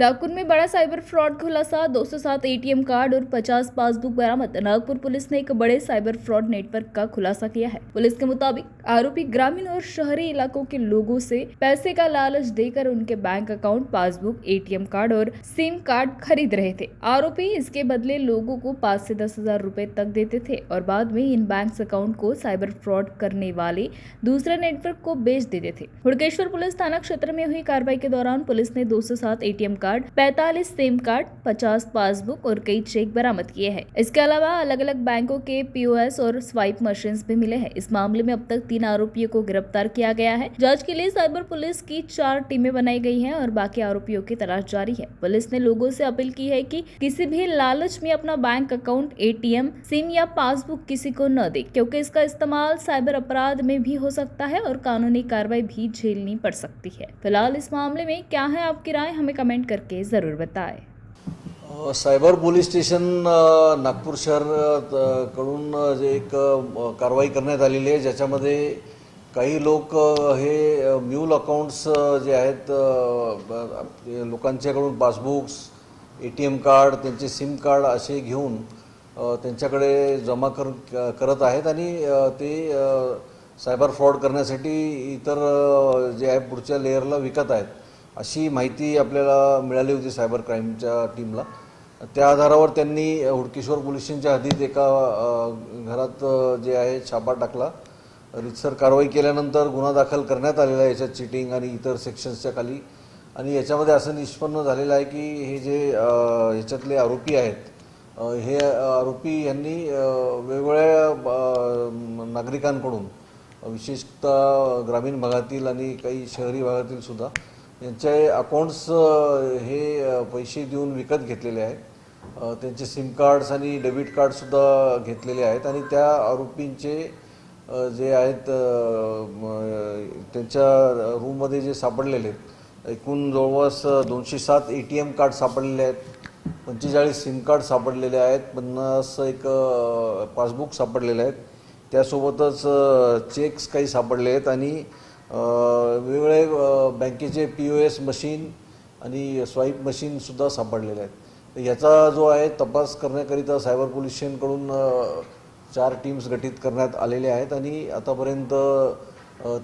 नागपुर में बड़ा cyber fraud खुलासा, 207 एटीएम कार्ड और 50 पासबुक बरामद। नागपुर पुलिस ने एक बड़े साइबर फ्रॉड नेटवर्क का खुलासा किया है। पुलिस के मुताबिक आरोपी ग्रामीण और शहरी इलाकों के लोगों से पैसे का लालच देकर उनके bank account, passbook, ATM card और सिम कार्ड खरीद रहे थे। आरोपी इसके बदले लोगों को 5 से 10,000 रुपए तक देते थे और बाद में इन बैंक अकाउंट को साइबर फ्रॉड करने वाले दूसरे नेटवर्क को बेच देते थे। हुड़केश्वर पुलिस थाना क्षेत्र में हुई कार्रवाई के दौरान पुलिस ने 207 ATM card, 45 SIM card, 50 passbook और कई चेक बरामद किए हैं। इसके अलावा अलग अलग बैंकों के पीओएस और स्वाइप मशीन भी मिले हैं। इस मामले में अब तक 3 आरोपियों को गिरफ्तार किया गया है। जांच के लिए साइबर पुलिस की 4 टीमें बनाई गई हैं और बाकी आरोपियों की तलाश जारी है। पुलिस ने लोगों से अपील की है कि किसी भी लालच में अपना बैंक अकाउंट, एटीएम, सिम या पासबुक किसी को न दे, क्योंकि इसका इस्तेमाल साइबर अपराध में भी हो सकता है और कानूनी कार्रवाई भी झेलनी पड़ सकती है। फिलहाल इस मामले में क्या है आपकी राय, हमें कमेंट करके जरूर बताएं। सायबर पोलीस स्टेशन नागपूर शहर कडून जे एक कारवाई करण्यात आलेली आहे, ज्याच्यामध्ये काही लोक हे म्यूल अकाउंट्स जे आहेत लोकांच्याकडून पासबुक्स, एटीएम कार्ड, त्यांचे सिम कार्ड असे घेऊन त्यांच्याकडे जमा करत आहेत आणि ते सायबर फ्रॉड करण्यासाठी इतर जे आहे पुढच्या लेअरला विकत आहेत अशी माहिती आपल्याला मिळाली होती सायबर क्राईमच्या टीमला। त्या आधारावर त्यांनी हुडकेश्वर पोलीस स्टेशनच्या हद्दीत एका घरात जे आहे छापा टाकला। रितसर कारवाई केल्यानंतर गुन्हा दाखल करण्यात आलेला आहे याच्यात चीटिंग आणि इतर सेक्शन्सच्या खाली। आणि याच्यामध्ये असं निष्पन्न झालेलं आहे की हे जे याच्यातले आरोपी आहेत हे आरोपी यांनी वेगवेगळ्या नागरिकांकडून, विशेषतः ग्रामीण भागातील आणि काही शहरी भागातील सुद्धा, यांचे अकाउंट्स हे पैसे देऊन विकत घेतलेले आहेत। त्यांचे सिम कार्ड्स आणि डेबिट कार्डसुद्धा घेतलेले आहेत आणि त्या आरोपींचे जे आहेत त्यांच्या रूममध्ये जे सापडलेले आहेत एकूण जवळपास 207 एटीएम कार्ड सापडलेले आहेत, 45 सिम कार्ड सापडलेले आहेत, 50 एक पासबुक सापडलेले आहेत, त्यासोबतच चेक्स काही सापडले आहेत आणि वेगवेगळे बँकेचे पीओएस मशीन आणि स्वाईप मशीनसुद्धा सापडलेले आहेत। याचा जो आहे तपास करण्याकरिता सायबर पोलीस स्टेशनकडून 4 टीम्स गठीत करण्यात आलेल्या आहेत आणि आतापर्यंत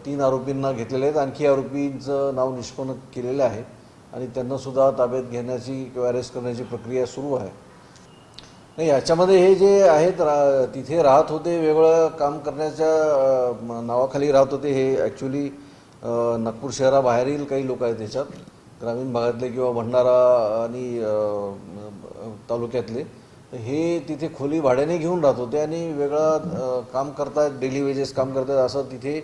3 आरोपींना घेतलेले आहेत। आणखी आरोपींचं नाव निष्पन्न केलेलं आहे आणि त्यांनासुद्धा ताब्यात घेण्याची किंवा अरेस्ट करण्याची प्रक्रिया सुरू आहे। नाही, याच्यामध्ये हे जे आहेत तिथे राहत होते, वेगळं काम करण्याच्या नावाखाली राहत होते, हे ॲक्च्युली नागपूर शहराबाहेरील काही लोक आहेत याच्यात, ग्रामीण भागातले किंवा भंडारा आणि तालुक्यातले। हे तिथे खोली भाड्याने घेऊन राहत होते आणि वेगळं काम करतात, डेली वेजेस काम करतात असं तिथे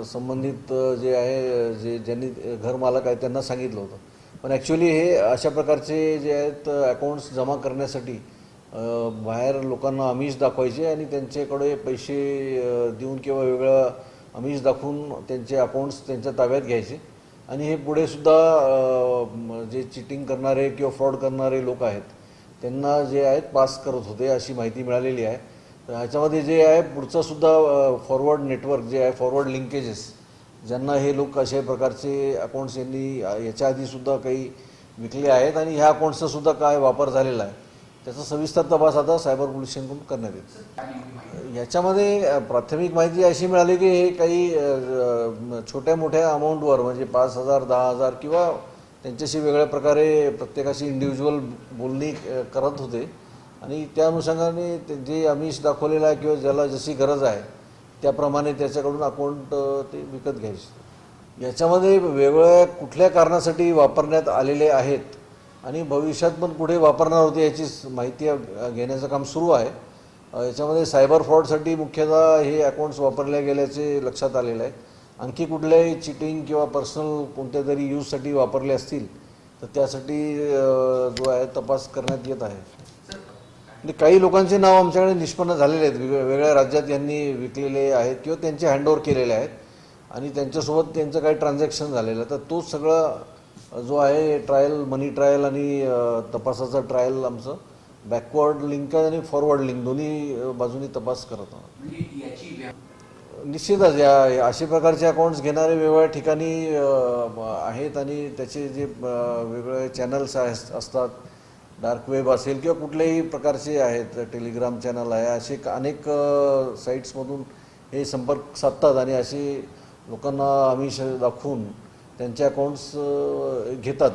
संबंधित जे आहे ज्यांनी घर मालक आहेत त्यांना सांगितलं होतं। पण ॲक्च्युली हे अशा प्रकारचे जे आहेत अकाउंट्स जमा करण्यासाठी बाहेर लोकांना आमिष दाखवायचे आणि त्यांच्याकडे पैसे देऊन किंवा वेगळं आमिष दाखवून त्यांचे अकाउंट्स त्यांच्या ताब्यात घ्यायचे आणि हे पुढे सुद्धा जे चीटिंग करणारे किंवा फ्रॉड करणारे लोक आहेत त्यांना जे आहेत पास करत होते अशी माहिती मिळालेली आहे। तर ह्याच्यामध्ये जे आहे पुढचं सुद्धा फॉरवर्ड नेटवर्क जे आहे, फॉरवर्ड लिंकेजेस, ज्यांना हे लोक अशा प्रकारचे अकाउंट्स यांनी याच्या आधीसुद्धा काही विकले आहेत आणि ह्या अकाउंट्सचा सुद्धा काय वापर झालेला आहे त्याचा सविस्तर तपास आता सायबर पोलीस स्टेशनकडून करण्यात येईल। याच्यामध्ये प्राथमिक माहिती अशी मिळाली की हे काही छोट्या मोठ्या अमाऊंटवर म्हणजे 5,000, 10,000 किंवा त्यांच्याशी वेगळ्या प्रकारे प्रत्येकाशी इंडिव्हिज्युअल बोलणी करत होते आणि त्या अनुषंगाने जे आमिष दाखवलेलं आहे किंवा ज्याला जशी गरज आहे त्याप्रमाणे त्याच्याकडून अकाउंट ते विकत घ्यायचे। याच्यामध्ये वेगवेगळ्या कुठल्या कारणासाठी वापरण्यात आलेले आहेत आणि भविष्यात पण पुढे वापरणार होते याची माहिती घेण्याचं काम सुरू आहे। याच्यामध्ये सायबर फ्रॉडसाठी मुख्यतः हे अकाउंट्स वापरले गेल्याचे लक्षात आलेलं आहे। आणखी कुठल्याही चिटिंग किंवा पर्सनल कोणत्या तरी यूजसाठी वापरले असतील तर त्यासाठी जो आहे तपास करण्यात येत आहे। म्हणजे काही लोकांचे नाव आमच्याकडे निष्पन्न झालेले आहेत, वेगवेगळ्या राज्यात यांनी विकलेले आहेत किंवा त्यांचे हँडओव्हर केलेले आहेत आणि त्यांच्यासोबत त्यांचं काही ट्रान्झॅक्शन झालेलं आहे। तर तो सगळं जो आहे ट्रायल, मनी ट्रायल आणि तपासाचा ट्रायल आमचं बॅकवर्ड लिंक आणि फॉरवर्ड लिंक दोन्ही बाजूनी तपास करत आहोत। निश्चितच अशा प्रकारचे अकाउंट्स घेणारे वेगवेगळ्या ठिकाणी आहेत आणि त्याचे जे वेगवेगळे चॅनल्स असतात, डार्क वेब असेल किंवा कुठल्याही प्रकारचे आहेत, टेलिग्राम चॅनल आहे, असे अनेक साईट्समधून हे संपर्क साधतात आणि असे लोकांना आमिष दाखवून त्यांचे अकाउंट्स घेतात.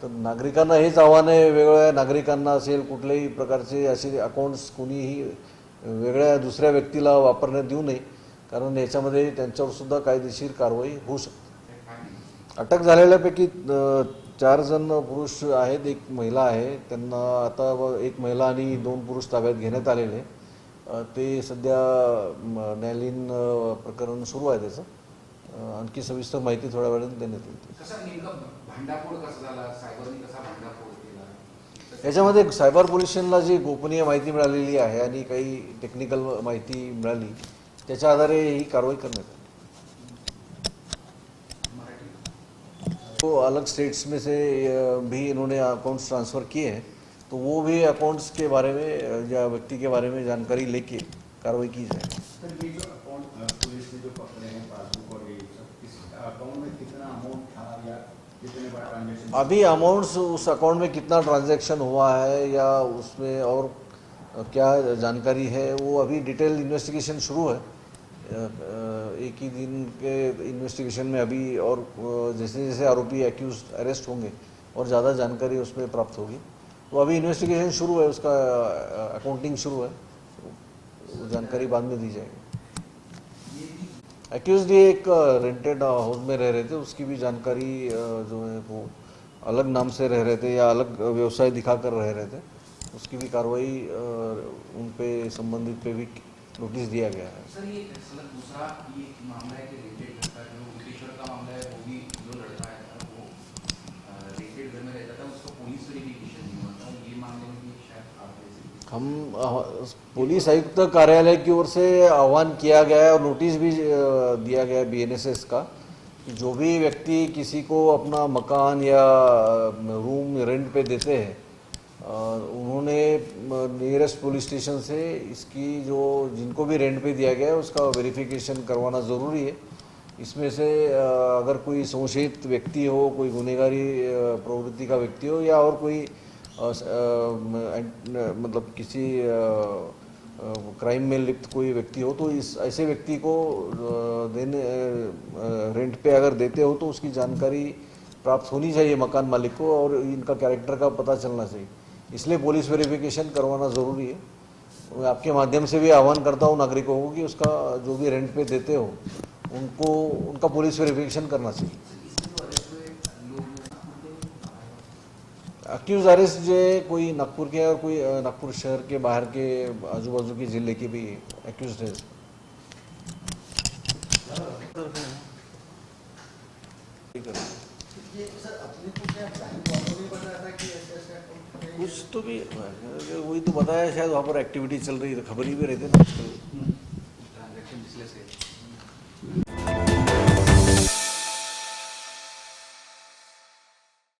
तर नागरिकांना हेच आव्हान आहे, वेगवेगळ्या नागरिकांना असेल कुठल्याही प्रकारचे असे अकाउंट्स कोणीही वेगळ्या दुसऱ्या व्यक्तीला वापरण्यात देऊ नये, कारण याच्यामध्ये त्यांच्यावरसुद्धा कायदेशीर कारवाई होऊ शकते. अटक झालेल्यापैकी 4 जण पुरुष आहेत, 1 महिला आहे. त्यांना आता 1 महिला आणि 2 पुरुष ताब्यात घेण्यात आलेले. ते सध्या न्यायालयीन प्रकरण सुरू आहे त्याचं. आणखी सविस्तर माहिती थोड्या वेळाने देण्यात येईल. कसं नेमकं भांडाफोड कसा झाला, सायबरने कसा भांडाफोड केला? याच्यामध्ये सायबर पोलीस स्टेशनला जी गोपनीय माहिती मिळालेली आहे आणि काही टेक्निकल माहिती मिळाली, त्याच्या आधारे ही कारवाई करण्यात आली. तो अलग स्टेट्स में से भी इन्होंने अकाउंट्स ट्रांसफ़र किए हैं, तो वो भी अकाउंट्स के बारे में या व्यक्ति के बारे में जानकारी लेके कार्रवाई की जाएगी. सर ये जो अकाउंट पुलिस ने जो पकड़े हैं पासबुक और ये सब, इस अकाउंट में कितना अमाउंट था या कितने बार ट्रांजेक्शन? अभी अमाउंट्स उस अकाउंट में कितना ट्रांजैक्शन हुआ है या उसमें और क्या जानकारी है, वो अभी डिटेल इन्वेस्टिगेशन शुरू है. एक ही दिन के इन्वेस्टिगेशन में अभी और जैसे जैसे आरोपी एक्यूज अरेस्ट होंगे और ज़्यादा जानकारी उसमें प्राप्त होगी. तो अभी इन्वेस्टिगेशन शुरू है, उसका अकाउंटिंग शुरू है, वो जानकारी बाद में दी जाएगी. एक्यूज ये एक रेंटेड हाउस में रह रहे थे, उसकी भी जानकारी जो है वो अलग नाम से रह रहे थे या अलग व्यवसाय दिखाकर रह रहे थे, उसकी भी कार्रवाई उन पे संबंधित पे भी नोटिस दिया गया है. सर ये सलग दूसरा ये मामला है कि रेटेड घर का जो मुकेश्वर का मामला है, वो भी जो लड़का है वो रेटेड घर में रहता था, उसको पुलिस वेरिफिकेशन नहीं हुआ था. ये मामले में भी शायद आप हम पुलिस आयुक्त कार्यालय की ओर से आह्वान किया गया है और नोटिस भी दिया गया है BNSS का कि जो भी व्यक्ति किसी को अपना मकान या रूम रेंट पे देते हैं, उन्होंने नियरेस्ट पुलिस स्टेशन से इसकी जो जिनको भी रेंट पे दिया गया है उसका वेरिफिकेशन करवाना ज़रूरी है. इसमें से अगर कोई संशयित व्यक्ति हो, कोई गुनहगारी प्रवृत्ति का व्यक्ति हो या और कोई मतलब किसी क्राइम में लिप्त कोई व्यक्ति हो, तो इस ऐसे व्यक्ति को देने रेंट पे अगर देते हो तो उसकी जानकारी प्राप्त होनी चाहिए मकान मालिक को और इनका कैरेक्टर का पता चलना चाहिए. इसलिए पुलिस वेरिफिकेशन करवाना ज़रूरी है. मैं आपके माध्यम से भी आह्वान करता हूँ नागरिकों को कि उसका जो भी रेंट पे देते हो उनको उनका पुलिस वेरिफिकेशन करना चाहिए. अक्यूज अरेस्ट जो है कोई नागपुर के और कोई नागपुर शहर के बाहर के आजू बाजू के ज़िले के भी अक्यूज है. कुछ तो भी वही तो बताया, शायद वहाँ पर एक्टिविटी चल रही है, खबर ही भी रहते ना आजकल. ट्रांजैक्शन पिछले से